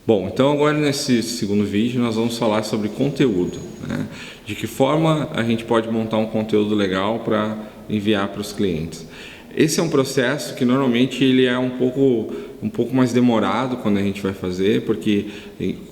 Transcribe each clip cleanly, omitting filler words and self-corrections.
Bom, então agora nesse segundo vídeo nós vamos falar sobre conteúdo, né? De que forma a gente pode montar um conteúdo legal para enviar para os clientes. Esse é um processo que normalmente ele é um pouco mais demorado quando a gente vai fazer, porque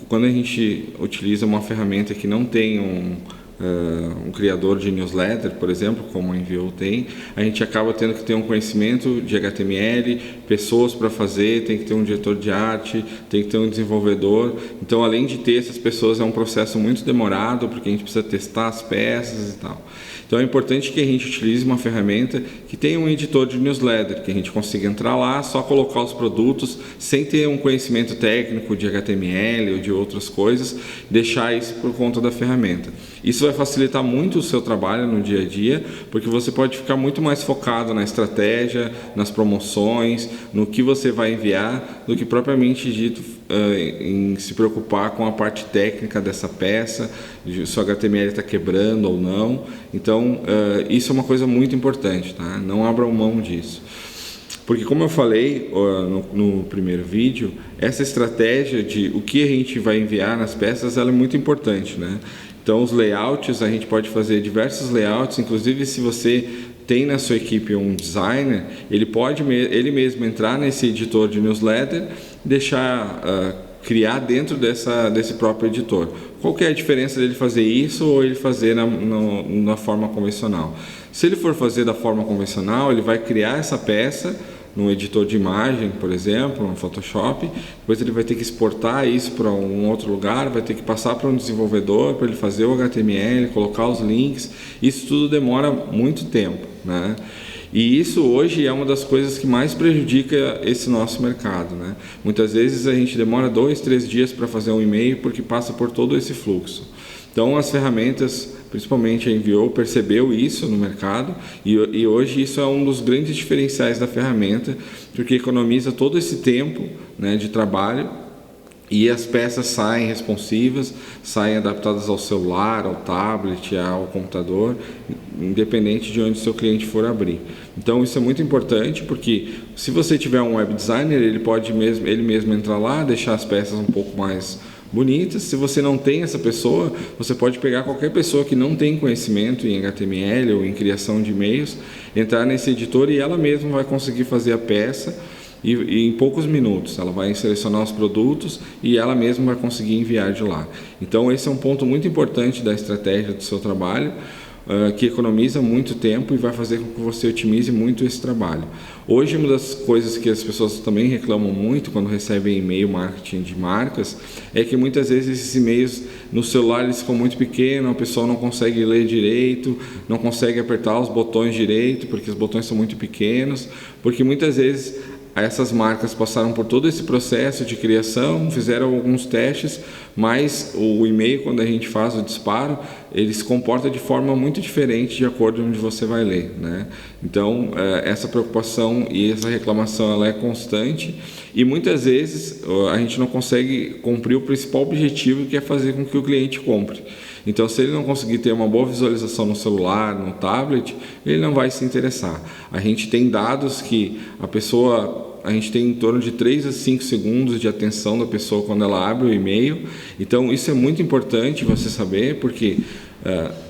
quando a gente utiliza uma ferramenta que não tem um criador de newsletter, por exemplo, como a Enviou tem, a gente acaba tendo que ter um conhecimento de HTML, pessoas para fazer, tem que ter um diretor de arte, tem que ter um desenvolvedor. Então, além de ter essas pessoas, é um processo muito demorado, porque a gente precisa testar as peças e tal. Então, é importante que a gente utilize uma ferramenta que tenha um editor de newsletter, que a gente consiga entrar lá, só colocar os produtos, sem ter um conhecimento técnico de HTML ou de outras coisas, deixar isso por conta da ferramenta. Isso vai facilitar muito o seu trabalho no dia a dia, porque você pode ficar muito mais focado na estratégia, nas promoções, no que você vai enviar, do que propriamente dito em se preocupar com a parte técnica dessa peça, se o HTML está quebrando ou não. Então, isso é uma coisa muito importante, tá? Não abram mão disso. Porque, como eu falei no primeiro vídeo, essa estratégia de o que a gente vai enviar nas peças, ela é muito importante, né? Então, os layouts, a gente pode fazer diversos layouts, inclusive se você tem na sua equipe um designer, ele pode ele mesmo entrar nesse editor de newsletter, criar dentro desse próprio editor. Qual que é a diferença dele fazer isso ou ele fazer na forma convencional? Se ele for fazer da forma convencional, ele vai criar essa peça no editor de imagem, por exemplo, no Photoshop, depois ele vai ter que exportar isso para um outro lugar, vai ter que passar para um desenvolvedor para ele fazer o HTML, colocar os links. Isso tudo demora muito tempo, né? E isso hoje é uma das coisas que mais prejudica esse nosso mercado, né? Muitas vezes a gente demora 2, 3 dias para fazer um e-mail porque passa por todo esse fluxo. Então as ferramentas, principalmente a Enviou, percebeu isso no mercado e hoje isso é um dos grandes diferenciais da ferramenta, porque economiza todo esse tempo, né, de trabalho e as peças saem responsivas, saem adaptadas ao celular, ao tablet, ao computador, independente de onde o seu cliente for abrir. Então isso é muito importante, porque se você tiver um web designer, ele pode ele mesmo entrar lá, deixar as peças um pouco mais bonitas. Se você não tem essa pessoa, você pode pegar qualquer pessoa que não tem conhecimento em HTML ou em criação de e-mails, entrar nesse editor e ela mesma vai conseguir fazer a peça e em poucos minutos ela vai selecionar os produtos e ela mesma vai conseguir enviar de lá. Então esse é um ponto muito importante da estratégia do seu trabalho, que economiza muito tempo e vai fazer com que você otimize muito esse trabalho. Hoje, uma das coisas que as pessoas também reclamam muito quando recebem e-mail marketing de marcas é que muitas vezes esses e-mails no celular eles ficam muito pequenos, a pessoa não consegue ler direito, não consegue apertar os botões direito porque os botões são muito pequenos, porque muitas vezes essas marcas passaram por todo esse processo de criação, fizeram alguns testes, mas o e-mail, quando a gente faz o disparo, ele se comporta de forma muito diferente de acordo com onde você vai ler, né? Então, essa preocupação e essa reclamação ela é constante e muitas vezes a gente não consegue cumprir o principal objetivo, que é fazer com que o cliente compre. Então, se ele não conseguir ter uma boa visualização no celular, no tablet, ele não vai se interessar. A gente tem dados que a gente tem em torno de 3 a 5 segundos de atenção da pessoa quando ela abre o e-mail. Então, isso é muito importante você saber, porque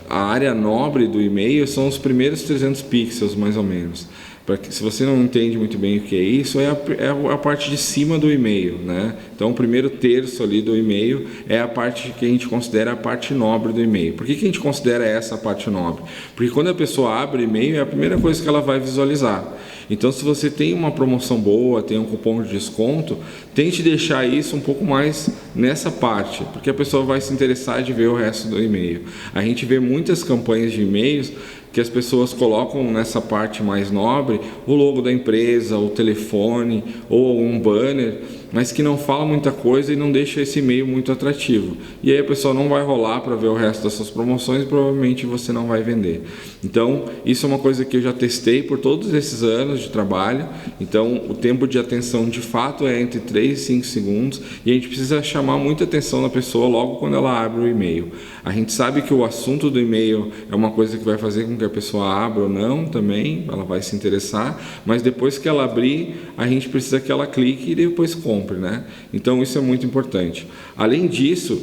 a área nobre do e-mail são os primeiros 300 pixels, mais ou menos. Se você não entende muito bem o que é isso, é a parte de cima do e-mail, né? Então, o primeiro terço ali do e-mail é a parte que a gente considera a parte nobre do e-mail. Por que a gente considera essa a parte nobre? Porque quando a pessoa abre o e-mail, é a primeira coisa que ela vai visualizar. Então, se você tem uma promoção boa, tem um cupom de desconto, tente deixar isso um pouco mais nessa parte, porque a pessoa vai se interessar de ver o resto do e-mail. A gente vê muitas campanhas de e-mails que as pessoas colocam nessa parte mais nobre o logo da empresa, o telefone ou um banner, mas que não fala muita coisa e não deixa esse e-mail muito atrativo. E aí a pessoa não vai rolar para ver o resto das suas promoções e provavelmente você não vai vender. Então, isso é uma coisa que eu já testei por todos esses anos de trabalho. Então, o tempo de atenção de fato é entre 3 e 5 segundos e a gente precisa chamar muita atenção da pessoa logo quando ela abre o e-mail. A gente sabe que o assunto do e-mail é uma coisa que vai fazer com que a pessoa abra ou não também, ela vai se interessar, mas depois que ela abrir, a gente precisa que ela clique e depois compre. compre, né? Então isso é muito importante. Além disso,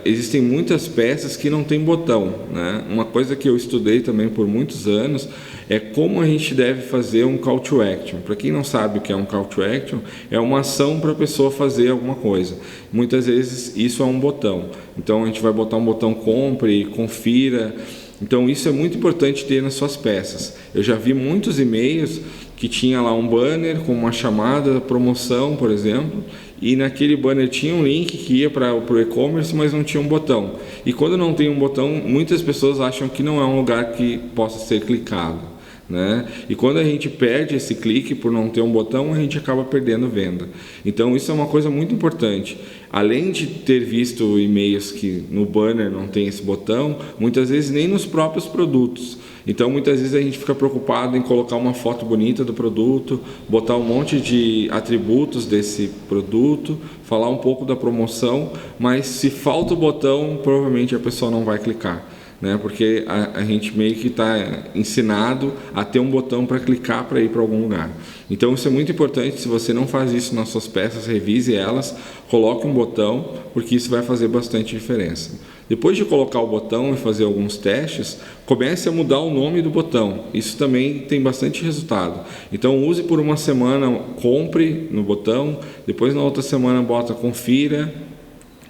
existem muitas peças que não tem botão, né? Uma coisa que eu estudei também por muitos anos é como a gente deve fazer um call to action. Para quem não sabe o que é um call to action, é uma ação para a pessoa fazer alguma coisa. Muitas vezes isso é um botão. Então a gente vai botar um botão compre, confira. Então isso é muito importante ter nas suas peças. Eu já vi muitos e-mails que tinha lá um banner com uma chamada, promoção, por exemplo, e naquele banner tinha um link que ia para o e-commerce, mas não tinha um botão. E quando não tem um botão, muitas pessoas acham que não é um lugar que possa ser clicado, né? E quando a gente perde esse clique por não ter um botão, a gente acaba perdendo venda. Então isso é uma coisa muito importante. Além de ter visto e-mails que no banner não tem esse botão, muitas vezes nem nos próprios produtos. Então muitas vezes a gente fica preocupado em colocar uma foto bonita do produto, botar um monte de atributos desse produto, falar um pouco da promoção, mas se falta o botão, provavelmente a pessoa não vai clicar, né? Porque a gente meio que está ensinado a ter um botão para clicar para ir para algum lugar. Então isso é muito importante. Se você não faz isso nas suas peças, revise elas, coloque um botão, porque isso vai fazer bastante diferença. Depois de colocar o botão e fazer alguns testes, comece a mudar o nome do botão. Isso também tem bastante resultado. Então use por uma semana, compre no botão, depois na outra semana bota confira,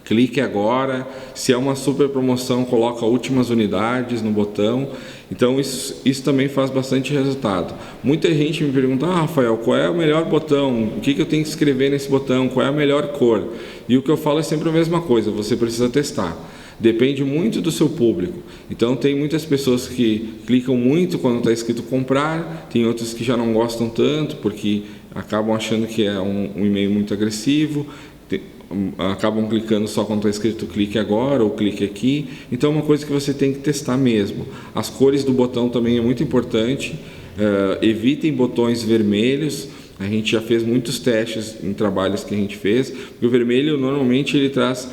clique agora. Se é uma super promoção, coloca últimas unidades no botão. Então isso também faz bastante resultado. Muita gente me pergunta: Rafael, qual é o melhor botão? O que eu tenho que escrever nesse botão? Qual é a melhor cor? E o que eu falo é sempre a mesma coisa: você precisa testar. Depende muito do seu público. Então tem muitas pessoas que clicam muito quando está escrito comprar, tem outras que já não gostam tanto porque acabam achando que é um e-mail muito agressivo, acabam clicando só quando está escrito clique agora ou clique aqui. Então é uma coisa que você tem que testar mesmo. As cores do botão também é muito importante. Evitem botões vermelhos. A gente já fez muitos testes em trabalhos que a gente fez, porque o vermelho normalmente ele traz,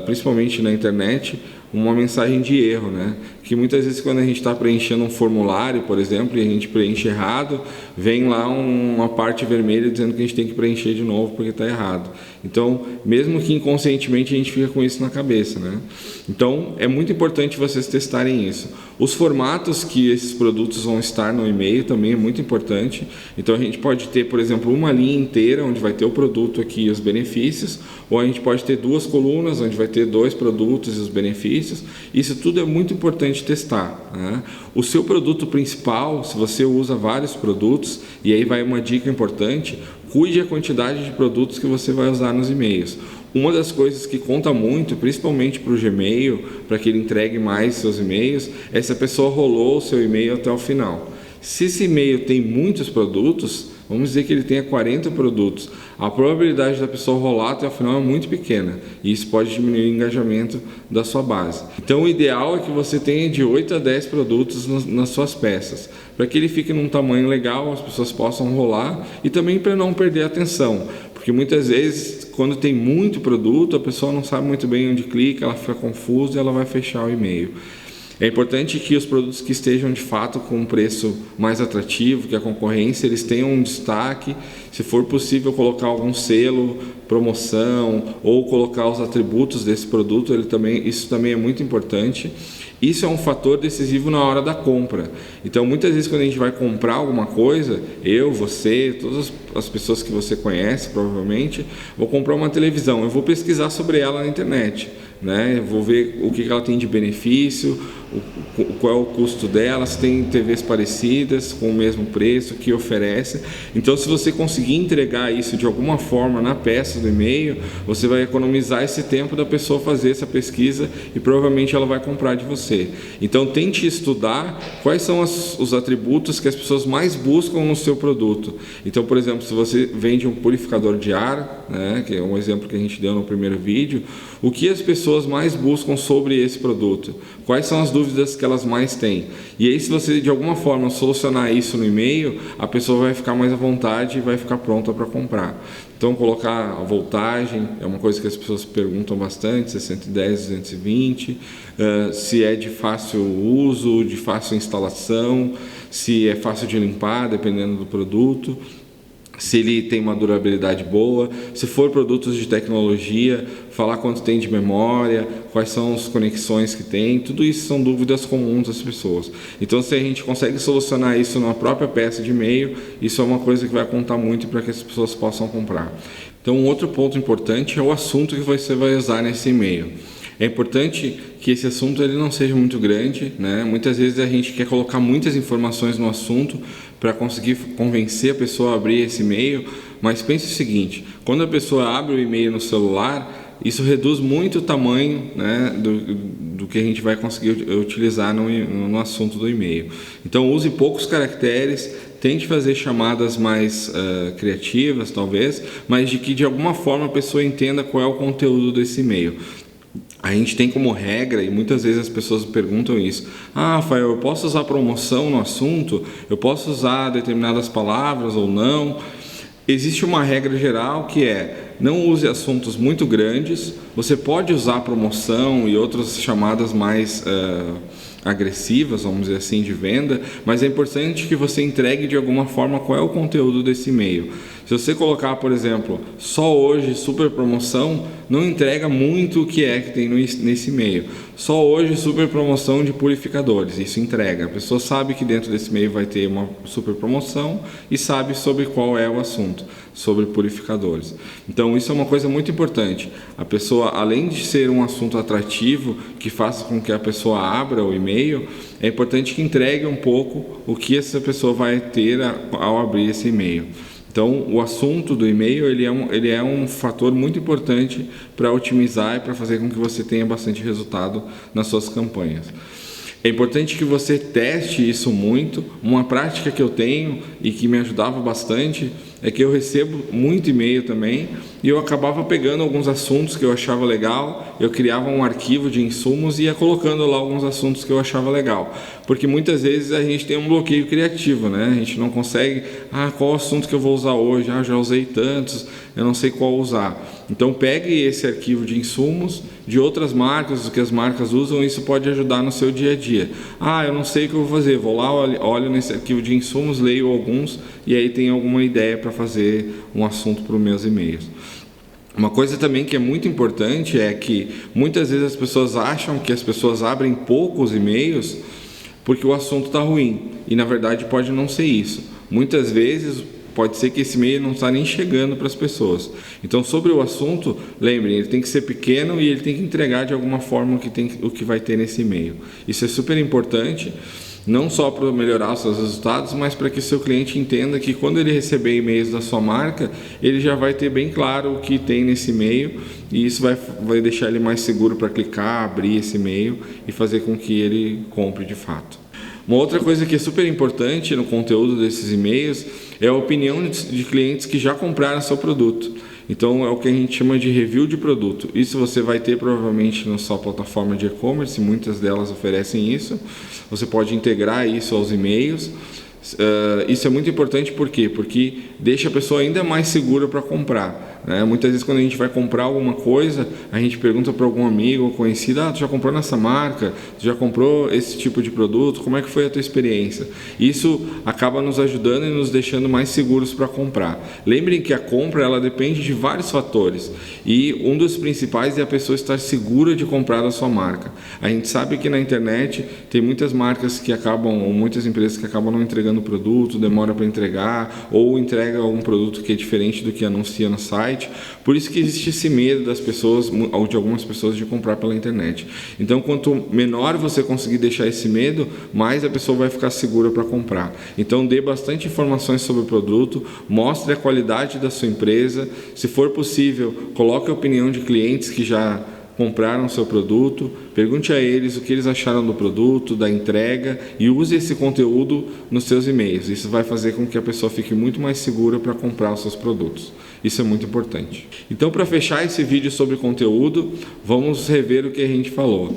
principalmente na internet, uma mensagem de erro, né? Que muitas vezes quando a gente está preenchendo um formulário, por exemplo, e a gente preenche errado, vem lá uma parte vermelha dizendo que a gente tem que preencher de novo porque está errado. Então, mesmo que inconscientemente a gente fica com isso na cabeça, né? Então, é muito importante vocês testarem isso. Os formatos que esses produtos vão estar no e-mail também é muito importante. Então, a gente pode ter, por exemplo, uma linha inteira onde vai ter o produto aqui e os benefícios, ou a gente pode ter duas colunas onde vai ter 2 produtos e os benefícios. Isso tudo é muito importante testar, né? O seu produto principal, se você usa vários produtos, e aí vai uma dica importante: cuide a quantidade de produtos que você vai usar nos e-mails. Uma das coisas que conta muito, principalmente para o Gmail, para que ele entregue mais seus e-mails, é se a pessoa rolou o seu e-mail até o final. Se esse e-mail tem muitos produtos, vamos dizer que ele tenha 40 produtos, a probabilidade da pessoa rolar até o final é muito pequena, e isso pode diminuir o engajamento da sua base. Então o ideal é que você tenha de 8 a 10 produtos nas suas peças, para que ele fique num tamanho legal, as pessoas possam rolar, e também para não perder a atenção, porque muitas vezes quando tem muito produto, a pessoa não sabe muito bem onde clica, ela fica confusa e ela vai fechar o e-mail. É importante que os produtos que estejam de fato com um preço mais atrativo que a concorrência, eles tenham um destaque. Se for possível colocar algum selo, promoção, ou colocar os atributos desse produto, isso também é muito importante. Isso é um fator decisivo na hora da compra. Então, muitas vezes quando a gente vai comprar alguma coisa, eu, você, todas as pessoas que você conhece, provavelmente, vou comprar uma televisão, eu vou pesquisar sobre ela na internet, né? Eu vou ver o que ela tem de benefício, qual é o custo dela, se tem TVs parecidas com o mesmo preço, que oferece. Então, se você conseguir entregar isso de alguma forma na peça do e-mail, você vai economizar esse tempo da pessoa fazer essa pesquisa e provavelmente ela vai comprar de você. Então, tente estudar quais são os atributos que as pessoas mais buscam no seu produto. Então, por exemplo, se você vende um purificador de ar, né, que é um exemplo que a gente deu no primeiro vídeo, o que as pessoas mais buscam sobre esse produto? Quais são as dúvidas que elas mais têm? E aí, se você de alguma forma solucionar isso no e-mail, a pessoa vai ficar mais à vontade e vai ficar pronta para comprar. Então, colocar a voltagem é uma coisa que as pessoas perguntam bastante, se é 110, 220, se é de fácil uso, de fácil instalação, se é fácil de limpar, dependendo do produto. se ele tem uma durabilidade boa, se for produtos de tecnologia, falar quanto tem de memória, quais são as conexões que tem, tudo isso são dúvidas comuns das pessoas. Então, se a gente consegue solucionar isso na própria peça de e-mail, isso é uma coisa que vai contar muito para que as pessoas possam comprar. Então, um outro ponto importante é o assunto que você vai usar nesse e-mail. É importante que esse assunto ele não seja muito grande, né? Muitas vezes a gente quer colocar muitas informações no assunto para conseguir convencer a pessoa a abrir esse e-mail, mas pense o seguinte, quando a pessoa abre o e-mail no celular, isso reduz muito o tamanho, né, do que a gente vai conseguir utilizar no assunto do e-mail. Então use poucos caracteres, tente fazer chamadas mais criativas talvez, mas de que de alguma forma a pessoa entenda qual é o conteúdo desse e-mail. A gente tem como regra, e muitas vezes as pessoas perguntam isso, Rafael, eu posso usar promoção no assunto? Eu posso usar determinadas palavras ou não? Existe uma regra geral que é, não use assuntos muito grandes, você pode usar promoção e outras chamadas mais agressivas, vamos dizer assim, de venda, mas é importante que você entregue de alguma forma qual é o conteúdo desse e-mail. Se você colocar, por exemplo, só hoje super promoção, não entrega muito o que é que tem nesse e-mail. Só hoje super promoção de purificadores, isso entrega. A pessoa sabe que dentro desse e-mail vai ter uma super promoção e sabe sobre qual é o assunto, sobre purificadores. Então isso é uma coisa muito importante. A pessoa, além de ser um assunto atrativo, que faça com que a pessoa abra o e-mail, é importante que entregue um pouco o que essa pessoa vai ter ao abrir esse e-mail. Então, o assunto do e-mail ele é um fator muito importante para otimizar e para fazer com que você tenha bastante resultado nas suas campanhas. É importante que você teste isso muito. Uma prática que eu tenho e que me ajudava bastante é que eu recebo muito e-mail também e eu acabava pegando alguns assuntos que eu achava legal, eu criava um arquivo de insumos e ia colocando lá alguns assuntos que eu achava legal, porque muitas vezes a gente tem um bloqueio criativo, né? A gente não consegue, qual assunto que eu vou usar hoje? Já usei tantos, eu não sei qual usar. Então pegue esse arquivo de insumos de outras marcas, o que as marcas usam, isso pode ajudar no seu dia a dia. Eu não sei o que eu vou fazer, vou lá, olho nesse arquivo de insumos, leio alguns e aí tenho alguma ideia para fazer um assunto para os meus e-mails. Uma coisa também que é muito importante é que muitas vezes as pessoas acham que as pessoas abrem poucos e-mails porque o assunto está ruim e na verdade pode não ser isso. Muitas vezes pode ser que esse e-mail não está nem chegando para as pessoas. Então, sobre o assunto, lembrem, ele tem que ser pequeno e ele tem que entregar de alguma forma o que vai ter nesse e-mail. Isso é super importante, não só para melhorar os seus resultados, mas para que o seu cliente entenda que quando ele receber e-mails da sua marca, ele já vai ter bem claro o que tem nesse e-mail e isso vai deixar ele mais seguro para clicar, abrir esse e-mail e fazer com que ele compre de fato. Uma outra coisa que é super importante no conteúdo desses e-mails é a opinião de clientes que já compraram seu produto. Então é o que a gente chama de review de produto. Isso você vai ter provavelmente na sua plataforma de e-commerce, muitas delas oferecem isso. Você pode integrar isso aos e-mails. Isso é muito importante por quê? Porque deixa a pessoa ainda mais segura para comprar, né? Muitas vezes quando a gente vai comprar alguma coisa, a gente pergunta para algum amigo ou conhecido, tu já comprou nessa marca? Tu já comprou esse tipo de produto? Como é que foi a tua experiência? Isso acaba nos ajudando e nos deixando mais seguros para comprar. Lembrem que a compra ela depende de vários fatores e um dos principais é a pessoa estar segura de comprar da sua marca. A gente sabe que na internet tem muitas marcas que acabam, ou muitas empresas que acabam não entregando o produto, demora para entregar ou entrega algum produto que é diferente do que anuncia no site. Por isso que existe esse medo das pessoas, ou de algumas pessoas, de comprar pela internet. Então, quanto menor você conseguir deixar esse medo, mais a pessoa vai ficar segura para comprar. Então, dê bastante informações sobre o produto, mostre a qualidade da sua empresa. Se for possível, coloque a opinião de clientes que já compraram seu produto, pergunte a eles o que eles acharam do produto, da entrega e use esse conteúdo nos seus e-mails. Isso vai fazer com que a pessoa fique muito mais segura para comprar os seus produtos. Isso é muito importante. Então, para fechar esse vídeo sobre conteúdo, vamos rever o que a gente falou.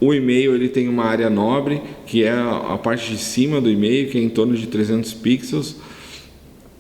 O e-mail ele tem uma área nobre, que é a parte de cima do e-mail, que é em torno de 300 pixels.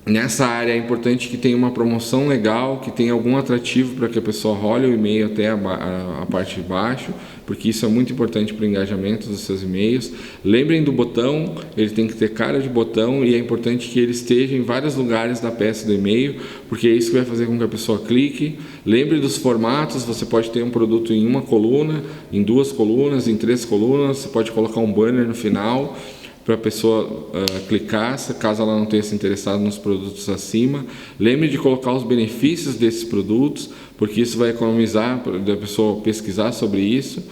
Nessa área é importante que tenha uma promoção legal, que tenha algum atrativo para que a pessoa role o e-mail até a parte de baixo, porque isso é muito importante para o engajamento dos seus e-mails. Lembrem do botão, ele tem que ter cara de botão e é importante que ele esteja em vários lugares da peça do e-mail, porque é isso que vai fazer com que a pessoa clique. Lembre dos formatos, você pode ter um produto em uma coluna, em 2 colunas, em 3 colunas, você pode colocar um banner no final para a pessoa clicar, caso ela não tenha se interessado nos produtos acima. Lembre de colocar os benefícios desses produtos, porque isso vai economizar da pessoa pesquisar sobre isso.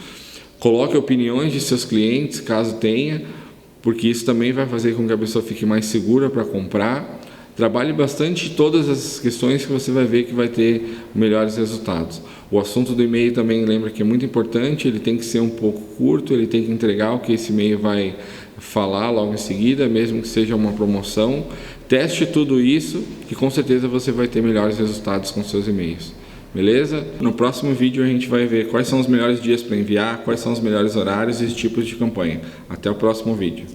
Coloque opiniões de seus clientes, caso tenha, porque isso também vai fazer com que a pessoa fique mais segura para comprar. Trabalhe bastante todas essas questões que você vai ver que vai ter melhores resultados. O assunto do e-mail também lembra que é muito importante, ele tem que ser um pouco curto, ele tem que entregar o que esse e-mail vai falar logo em seguida, mesmo que seja uma promoção. Teste tudo isso, que com certeza você vai ter melhores resultados com seus e-mails. Beleza? No próximo vídeo a gente vai ver quais são os melhores dias para enviar, quais são os melhores horários e tipos de campanha. Até o próximo vídeo.